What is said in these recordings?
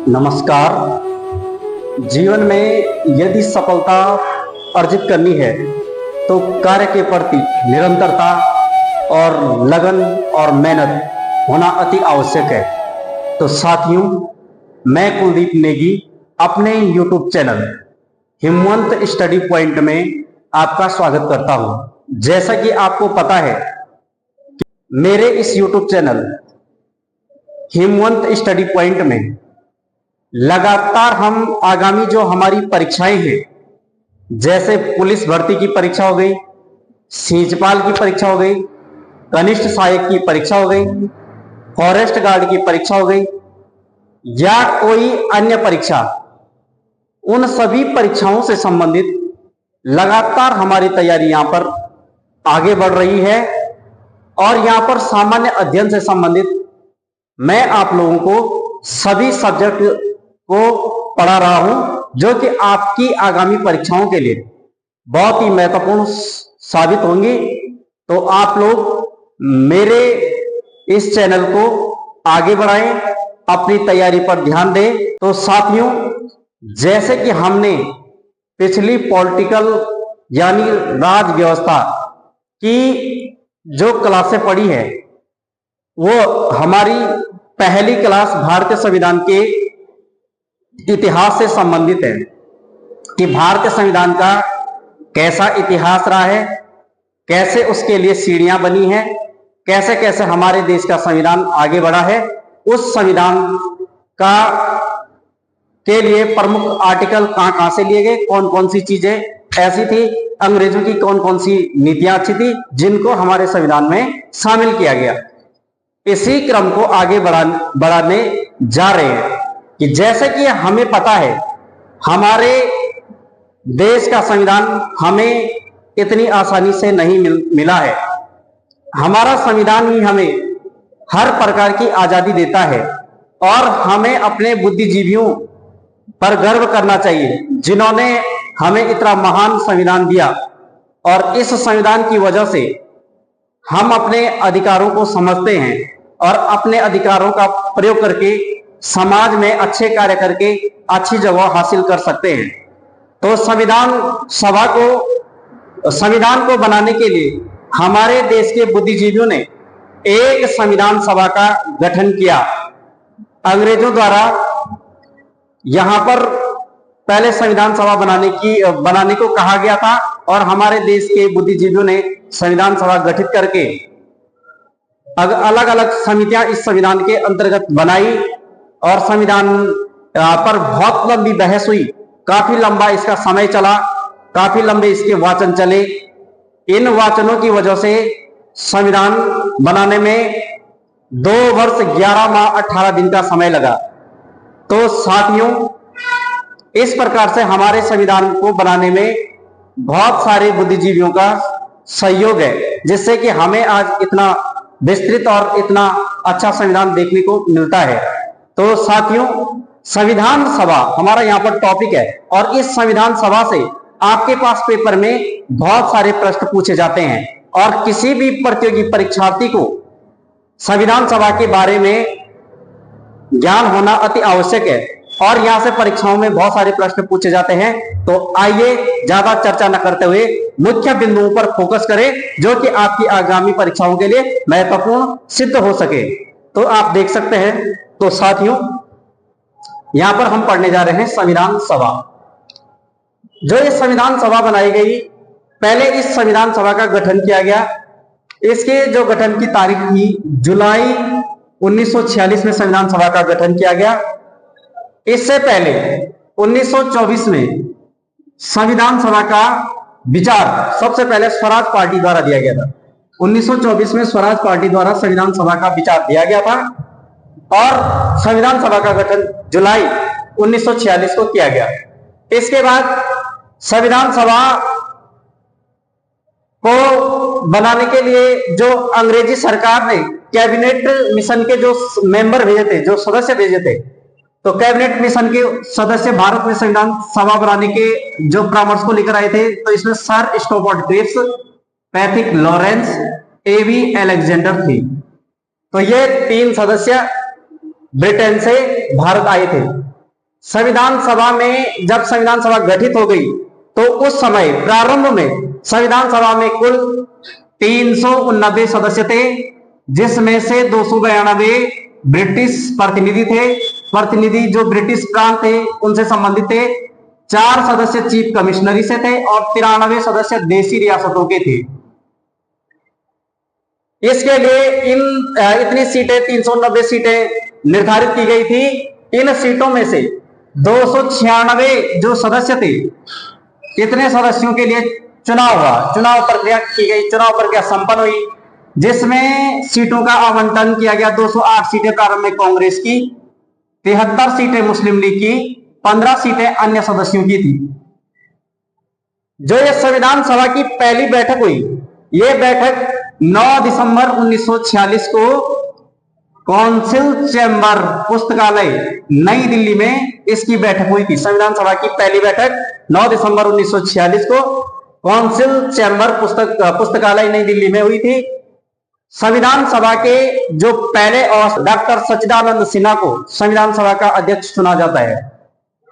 नमस्कार। जीवन में यदि सफलता अर्जित करनी है तो कार्य के प्रति निरंतरता और लगन और मेहनत होना अति आवश्यक है। तो साथियों, मैं कुलदीप नेगी अपने YouTube चैनल हिमवंत स्टडी पॉइंट में आपका स्वागत करता हूं। जैसा कि आपको पता है, मेरे इस YouTube चैनल हिमवंत स्टडी पॉइंट में लगातार हम आगामी जो हमारी परीक्षाएं हैं, जैसे पुलिस भर्ती की परीक्षा हो गई, सीजपाल की परीक्षा हो गई, कनिष्ठ सहायक की परीक्षा हो गई, फॉरेस्ट गार्ड की परीक्षा हो गई या कोई अन्य परीक्षा, उन सभी परीक्षाओं से संबंधित लगातार हमारी तैयारी यहां पर आगे बढ़ रही है। और यहां पर सामान्य अध्ययन से संबंधित मैं आप लोगों को सभी सब्जेक्ट को पढ़ा रहा हूं, जो कि आपकी आगामी परीक्षाओं के लिए बहुत ही महत्वपूर्ण साबित होंगी। तो आप लोग मेरे इस चैनल को आगे बढ़ाएं, अपनी तैयारी पर ध्यान दें। तो साथियों, जैसे कि हमने पिछली पॉलिटिकल यानी राज व्यवस्था की जो क्लासें पढ़ी है, वो हमारी पहली क्लास भारतीय संविधान के इतिहास से संबंधित है कि भारतीय संविधान का कैसा इतिहास रहा है, कैसे उसके लिए सीढ़ियां बनी हैं, कैसे कैसे हमारे देश का संविधान आगे बढ़ा है। उस संविधान का के लिए प्रमुख आर्टिकल कहां कहां से लिए गए, कौन कौन सी चीजें ऐसी थी, अंग्रेजों की कौन कौन सी नीतियां अच्छी थी, जिनको हमारे संविधान में शामिल किया गया। इसी क्रम को आगे बढ़ाने जा रहे हैं कि जैसे कि हमें पता है, हमारे देश का संविधान हमें इतनी आसानी से नहीं मिला है। हमारा संविधान ही हमें हर प्रकार की आजादी देता है और हमें अपने बुद्धिजीवियों पर गर्व करना चाहिए, जिन्होंने हमें इतना महान संविधान दिया। और इस संविधान की वजह से हम अपने अधिकारों को समझते हैं और अपने अधिकारों का प्रयोग करके समाज में अच्छे कार्य करके अच्छी जगह हासिल कर सकते हैं। तो संविधान को बनाने के लिए हमारे देश के बुद्धिजीवियों ने एक संविधान सभा का गठन किया। अंग्रेजों द्वारा यहां पर पहले संविधान सभा बनाने को कहा गया था और हमारे देश के बुद्धिजीवियों ने संविधान सभा गठित करके अलग अलग समितियां इस संविधान के अंतर्गत बनाई और संविधान पर बहुत लंबी बहस हुई, काफी लंबा इसका समय चला, काफी लंबे इसके वाचन चले। इन वाचनों की वजह से संविधान बनाने में 2 वर्ष 11 माह 18 दिन का समय लगा। तो साथियों, इस प्रकार से हमारे संविधान को बनाने में बहुत सारे बुद्धिजीवियों का सहयोग है, जिससे कि हमें आज इतना विस्तृत और इतना अच्छा संविधान देखने को मिलता है। तो साथियों, संविधान सभा हमारा यहाँ पर टॉपिक है और इस संविधान सभा से आपके पास पेपर में बहुत सारे प्रश्न पूछे जाते हैं और किसी भी प्रतियोगी परीक्षार्थी को संविधान सभा के बारे में ज्ञान होना अति आवश्यक है और यहां से परीक्षाओं में बहुत सारे प्रश्न पूछे जाते हैं। तो आइए ज्यादा चर्चा न करते हुए मुख्य बिंदुओं पर फोकस करें, जो कि आपकी आगामी परीक्षाओं के लिए महत्वपूर्ण सिद्ध हो सके। तो आप देख सकते हैं। तो साथियों, यहां पर हम पढ़ने जा रहे हैं संविधान सभा। जो ये संविधान सभा बनाई गई, पहले इस संविधान सभा का गठन किया गया। इसके जो गठन की तारीख थी जुलाई 1946 में संविधान सभा का गठन किया गया। इससे पहले 1924 में संविधान सभा का विचार सबसे पहले स्वराज पार्टी द्वारा दिया गया था। 1924 में स्वराज पार्टी द्वारा संविधान सभा का विचार दिया गया था और संविधान सभा का गठन जुलाई 1946 को किया गया। इसके बाद संविधान सभा को बनाने के लिए जो अंग्रेजी सरकार ने कैबिनेट मिशन के जो मेंबर भेजे थे, जो सदस्य भेजे थे, तो कैबिनेट मिशन के सदस्य भारत में संविधान सभा बनाने के जो परामर्श को लेकर आए थे। तो इसमें सर स्टोफर्ड क्रिप्स, पैट्रिक लॉरेंस, एवी अलेक्जेंडर थी। तो ये 3 सदस्य ब्रिटेन से भारत आए थे। संविधान सभा में जब संविधान सभा गठित हो गई तो उस समय प्रारंभ में संविधान सभा में कुल 389 सदस्य थे, जिसमें से 292 ब्रिटिश प्रतिनिधि थे। प्रतिनिधि जो ब्रिटिश प्रांत थे उनसे संबंधित थे। 4 सदस्य चीफ कमिश्नरी से थे और 93 सदस्य देशी रियासतों के थे। इसके लिए इतनी सीटें 390 सीटें निर्धारित की गई थी। इन सीटों में से 296 जो सदस्य थे, इतने सदस्यों के लिए चुनाव हुआ, चुनाव प्रक्रिया की गई, चुनाव प्रक्रिया संपन्न हुई, जिसमें सीटों का आवंटन किया गया। 208 सीटें प्रारंभ में कांग्रेस की, 73 सीटें मुस्लिम लीग की, 15 सीटें अन्य सदस्यों की थी। जो ये संविधान सभा की पहली बैठक हुई, ये बैठक 9 दिसंबर 1946 को काउंसिल चैम्बर पुस्तकालय नई दिल्ली में इसकी बैठक हुई थी। संविधान सभा की पहली बैठक 9 दिसंबर 1946 को काउंसिल चैम्बर पुस्तकालय नई दिल्ली में हुई थी। संविधान सभा के जो पहले और डॉक्टर सच्चिदानंद सिन्हा को संविधान सभा का अध्यक्ष चुना जाता है।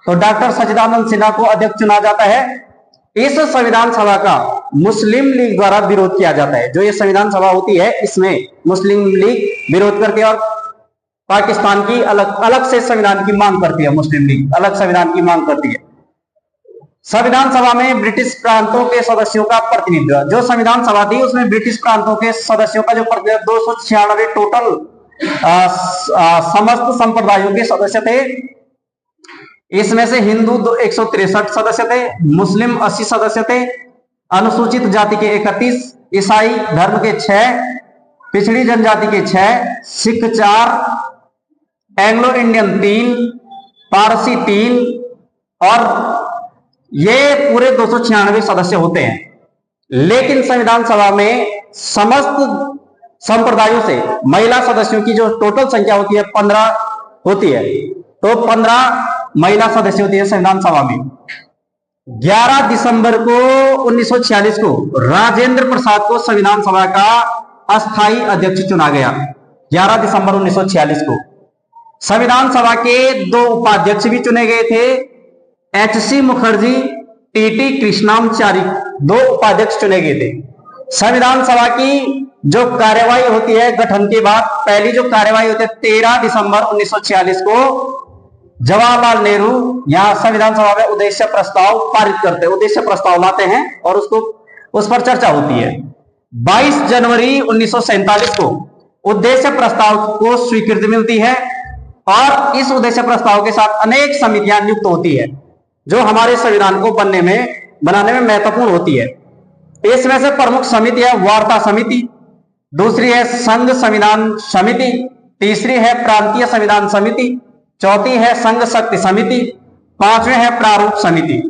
तो डॉक्टर सच्चिदानंद सिन्हा को अध्यक्ष चुना जाता है। इस संविधान सभा का मुस्लिम लीग द्वारा विरोध किया जाता है। जो ये संविधान सभा होती है, इसमें मुस्लिम लीग विरोध करती है और पाकिस्तान की अलग से संविधान की मांग करती है। मुस्लिम लीग अलग संविधान की मांग करती है। संविधान सभा में ब्रिटिश प्रांतों के सदस्यों का प्रतिनिधित्व, जो संविधान सभा थी उसमें ब्रिटिश प्रांतों के सदस्यों का जो प्रतिनिधित्व 296 टोटल समस्त संप्रदायों के सदस्य थे। इसमें से हिंदू 163 सदस्य थे, मुस्लिम 80 सदस्य थे, अनुसूचित जाति के 31, ईसाई धर्म के 6, पिछड़ी जनजाति के 6, सिख 4, एंग्लो इंडियन 3, पारसी 3 और ये पूरे 296 सदस्य होते हैं। लेकिन संविधान सभा में समस्त संप्रदायों से महिला सदस्यों की जो टोटल संख्या होती है 15 होती है। तो 15 महिला सदस्य होती है संविधान सभा में। 11 दिसंबर को 1946 को राजेंद्र प्रसाद को संविधान सभा का अस्थायी अध्यक्ष चुना गया। 11 दिसंबर 1946 को संविधान सभा के 2 उपाध्यक्ष भी चुने गए थे। एच.सी. मुखर्जी, टी.टी. कृष्णामाचारी 2 उपाध्यक्ष चुने गए थे। संविधान सभा की जो कार्यवाही होती है गठन के बाद, पहली जो कार्यवाही होती है 13 दिसंबर 1946 को जवाहरलाल नेहरू यहां संविधान सभा में उद्देश्य प्रस्ताव पारित करते हैं, उद्देश्य प्रस्ताव लाते हैं और उस पर चर्चा होती है। 22 जनवरी 1947 को उद्देश्य प्रस्ताव को स्वीकृति मिलती है और इस उद्देश्य प्रस्ताव के साथ अनेक समितियां नियुक्त होती है जो हमारे संविधान को बनाने में महत्वपूर्ण होती है। इसमें से प्रमुख समिति है वार्ता समिति, दूसरी है संघ संविधान समिति, तीसरी है प्रांतीय संविधान समिति, चौथी है संघ शक्ति समिति, 5वें है प्रारूप समिति।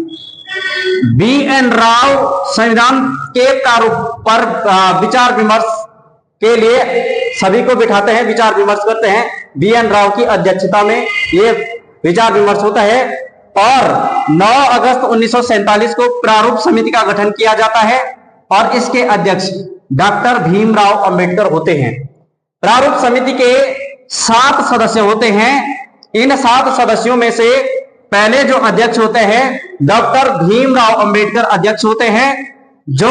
बी.एन. राव संविधान के प्रारूप पर विचार विमर्श के लिए सभी को बिठाते हैं, विचार विमर्श करते हैं। बी.एन. राव की अध्यक्षता में ये विचार विमर्श होता है और 9 अगस्त 1947 को प्रारूप समिति का गठन किया जाता है और इसके अध्यक्ष डॉक्टर भीमराव अंबेडकर होते हैं। प्रारूप समिति के 7 सदस्य होते हैं। इन 7 सदस्यों में से पहले जो अध्यक्ष होते हैं डॉक्टर भीमराव अंबेडकर अध्यक्ष होते हैं, जो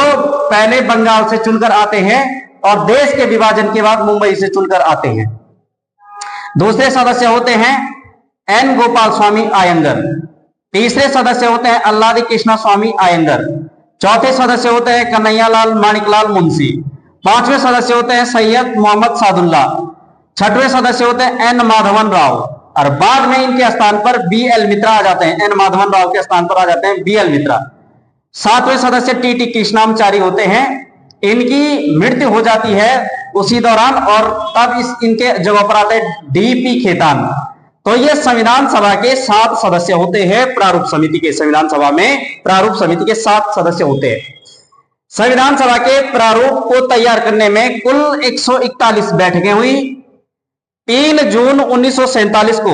पहले बंगाल से चुनकर आते हैं और देश के विभाजन के बाद मुंबई से चुनकर आते हैं। दूसरे सदस्य होते हैं एन गोपाल स्वामी अयंगर, तीसरे सदस्य होते हैं अल्लादी कृष्णा स्वामी अयंगर, चौथे सदस्य होते हैं कन्हैयालाल माणिकलाल मुंशी, 5वें सदस्य होते हैं सैयद मोहम्मद सादुल्ला, 6वें सदस्य होते हैं एन माधवन राव और बाद में इनके स्थान पर बी.एल. मित्रा आ जाते हैं। एन माधवन राव के स्थान पर आ जाते हैं बी.एल. मित्रा। 7वें सदस्य टी.टी. कृष्णामाचारी होते हैं। इनकी मृत्यु हो जाती है उसी दौरान और तब इनके जगह पर आते हैं डी.पी. खेतान। तो ये संविधान सभा के 7 सदस्य होते हैं। प्रारूप समिति के संविधान सभा में प्रारूप समिति के 7 सदस्य होते हैं। संविधान सभा के प्रारूप को तैयार करने में कुल 141 बैठकें हुई। 3 जून 1947 को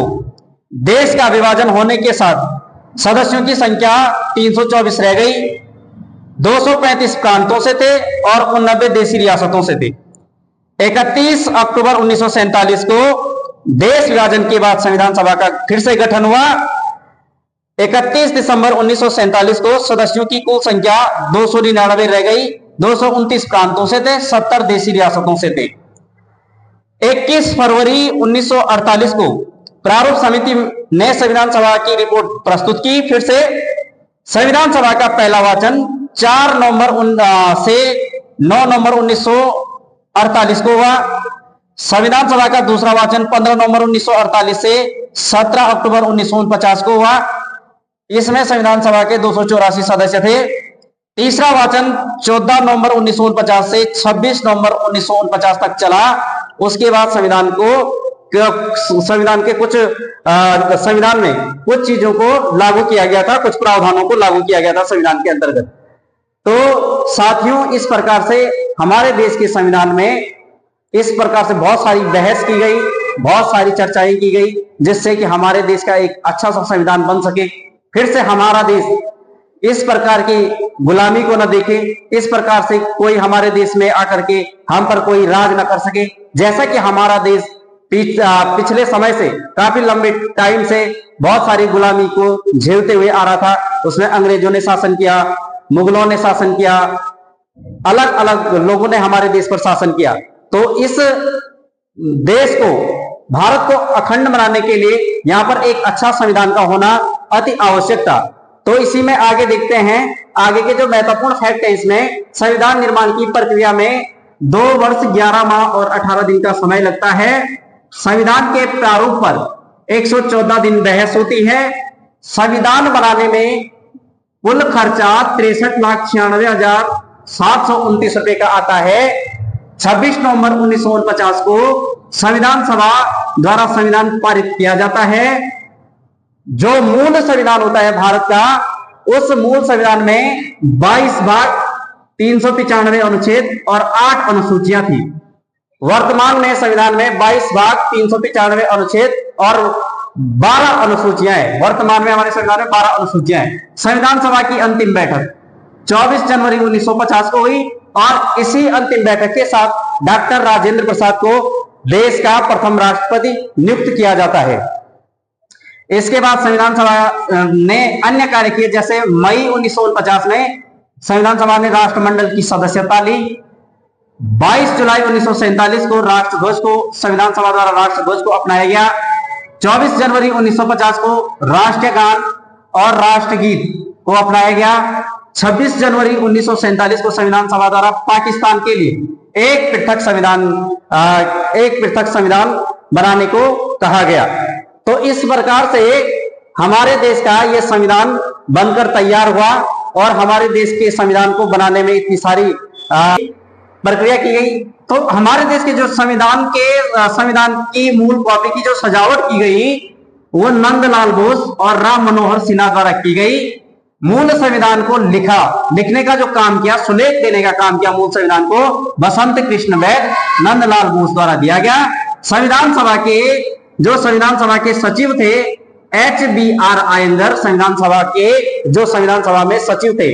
देश का विभाजन होने के साथ सदस्यों की संख्या 324 रह गई। 235 प्रांतों से थे और 89 देशी रियासतों से थे। 31 अक्टूबर 1947 को देश विभाजन के बाद संविधान सभा का फिर से गठन हुआ 31 दिसंबर 1947 को सदस्यों की कुल संख्या 299 रह गई। 229 प्रांतों से थे, 70 देशी रियासतों से थे। 21 फरवरी 1948 को प्रारूप समिति ने संविधान सभा की रिपोर्ट प्रस्तुत की। फिर से संविधान सभा का पहला वाचन 4 नवंबर से 9 नवंबर 1948 को हुआ। संविधान सभा का दूसरा वाचन 15 नवंबर 1948 से 17 अक्टूबर 1949 को हुआ। इसमें संविधान सभा के 284 सदस्य थे। तीसरा वाचन 14 नवंबर 1949 से 26 नवंबर 1949 तक चला। उसके बाद संविधान के कुछ संविधान में कुछ चीजों को लागू किया गया था, कुछ प्रावधानों को लागू किया गया था संविधान के अंतर्गत। तो साथियों, इस प्रकार से हमारे देश के संविधान में इस प्रकार से बहुत सारी बहस की गई, बहुत सारी चर्चाएं की गई, जिससे कि हमारे देश का एक अच्छा सा संविधान बन सके। फिर से हमारा देश इस प्रकार की गुलामी को न देखे, इस प्रकार से कोई हमारे देश में आकर के हम पर कोई राज न कर सके। जैसा कि हमारा देश पिछले समय से काफी लंबे टाइम से बहुत सारी गुलामी को झेलते हुए आ रहा था। उसमें अंग्रेजों ने शासन किया, मुगलों ने शासन किया, अलग अलग लोगों ने हमारे देश पर शासन किया। तो इस देश को, भारत को अखंड बनाने के लिए यहाँ पर एक अच्छा संविधान का होना अति आवश्यक था। तो इसी में आगे देखते हैं, आगे के जो महत्वपूर्ण फैक्ट है इसमें, संविधान निर्माण की प्रक्रिया में 2 वर्ष 11 माह और 18 दिन का समय लगता है। संविधान के प्रारूप पर 114 दिन बहस होती है। संविधान बनाने में कुल खर्चा 63,96,729 रुपए का आता है। 26 नवंबर 1949 को संविधान सभा द्वारा संविधान पारित किया जाता है। जो मूल संविधान होता है भारत का, उस मूल संविधान में 22 भाग, 395 अनुच्छेद और 8 अनुसूचियां थी। वर्तमान में संविधान में 22 भाग, 395 अनुच्छेद और 12 अनुसूचियां हैं। वर्तमान में हमारे संविधान में 12 अनुसूचियां हैं। संविधान सभा की अंतिम बैठक 24 जनवरी 1950 को हुई और इसी अंतिम बैठक के साथ डॉक्टर राजेंद्र प्रसाद को देश का प्रथम राष्ट्रपति नियुक्त किया जाता है। इसके बाद संविधान सभा ने अन्य कार्य किए, जैसे मई 1949 में संविधान सभा ने राष्ट्रमंडल की सदस्यता ली। 22 जुलाई 1947 को राष्ट्रध्वज को संविधान सभा द्वारा राष्ट्रध्वज को अपनाया गया। 24 जनवरी 1950 को राष्ट्रीय गान और राष्ट्रगीत को अपनाया गया। 26 जनवरी 1947 को संविधान सभा द्वारा पाकिस्तान के लिए एक पृथक संविधान बनाने को कहा गया। तो इस प्रकार से हमारे देश का यह संविधान बनकर तैयार हुआ और हमारे देश के संविधान को बनाने में इतनी सारी प्रक्रिया की गई। तो हमारे देश के जो संविधान की मूल कॉपी की जो सजावट की गई, वो नंदलाल बोस और राम मनोहर सिन्हा द्वारा की गई। मूल संविधान को लिखने का जो काम किया, सुलेख देने का काम किया मूल संविधान को, बसंत कृष्ण वैद्य, नंदलाल बोस द्वारा दिया गया। संविधान सभा के सचिव थे HBR आयंगर, संविधान सभा में सचिव थे।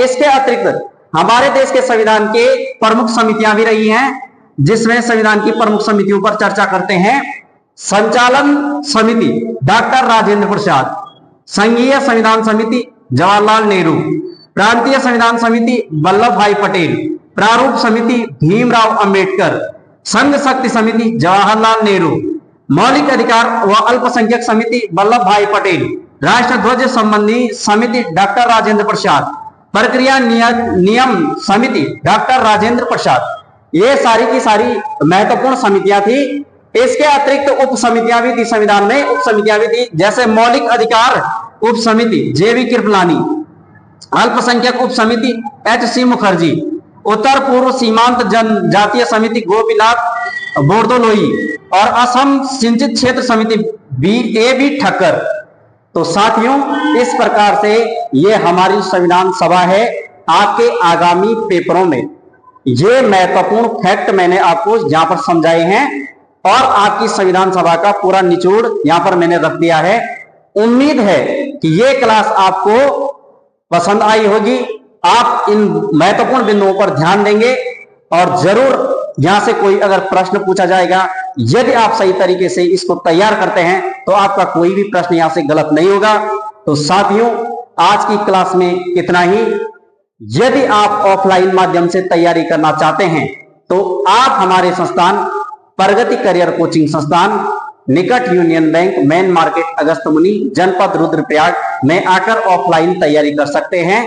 इसके अतिरिक्त हमारे देश के संविधान के प्रमुख समितियां भी रही हैं, जिसमें संविधान की प्रमुख समितियों पर चर्चा करते हैं। संचालन समिति डॉक्टर राजेंद्र प्रसाद, संघीय संविधान समिति जवाहरलाल नेहरू, प्रांतीय संविधान समिति वल्लभ भाई पटेल, प्रारूप समिति भीमराव अंबेडकर, संघ शक्ति समिति जवाहरलाल नेहरू, मौलिक अधिकार व अल्पसंख्यक समिति वल्लभ भाई पटेल, राष्ट्रध्वज संबंधी समिति डॉक्टर राजेंद्र प्रसाद, प्रक्रिया नियम समिति डॉक्टर राजेंद्र प्रसाद। ये सारी की सारी महत्वपूर्ण समितियां थी। इसके अतिरिक्त उप समितियां भी थी, संविधान में उप समितियां भी थी, जैसे मौलिक अधिकार उप समिति JV कृपलानी, अल्पसंख्यक उप समिति HC मुखर्जी, उत्तर पूर्व सीमांत जनजातीय समिति गोपीनाथ बोरदोलोई और असम सिंचित क्षेत्र समिति AB ठक्कर। तो साथियों, इस प्रकार से ये हमारी संविधान सभा है। आपके आगामी पेपरों में ये महत्वपूर्ण फैक्ट मैंने आपको यहां पर समझाए हैं और आपकी संविधान सभा का पूरा निचोड़ यहां पर मैंने रख दिया है। उम्मीद है कि ये क्लास आपको पसंद आई होगी। आप इन महत्वपूर्ण बिंदुओं पर ध्यान देंगे और जरूर यहां से कोई अगर प्रश्न पूछा जाएगा, यदि आप सही तरीके से इसको तैयार करते हैं तो आपका कोई भी प्रश्न यहां से गलत नहीं होगा। तो साथियों, आज की क्लास में इतना ही। यदि आप ऑफलाइन माध्यम से तैयारी करना चाहते हैं तो आप हमारे संस्थान प्रगति करियर कोचिंग संस्थान, निकट यूनियन बैंक, मेन मार्केट, अगस्त मुनि, जनपद रुद्रप्रयाग में आकर ऑफलाइन तैयारी कर सकते हैं।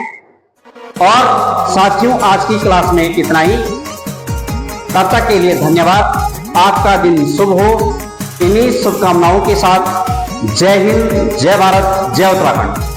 और साथियों, आज की क्लास में इतना ही। तब तक के लिए धन्यवाद। आपका दिन शुभ हो। इन्हीं शुभकामनाओं के साथ जय हिंद, जय भारत, जय उत्तराखंड।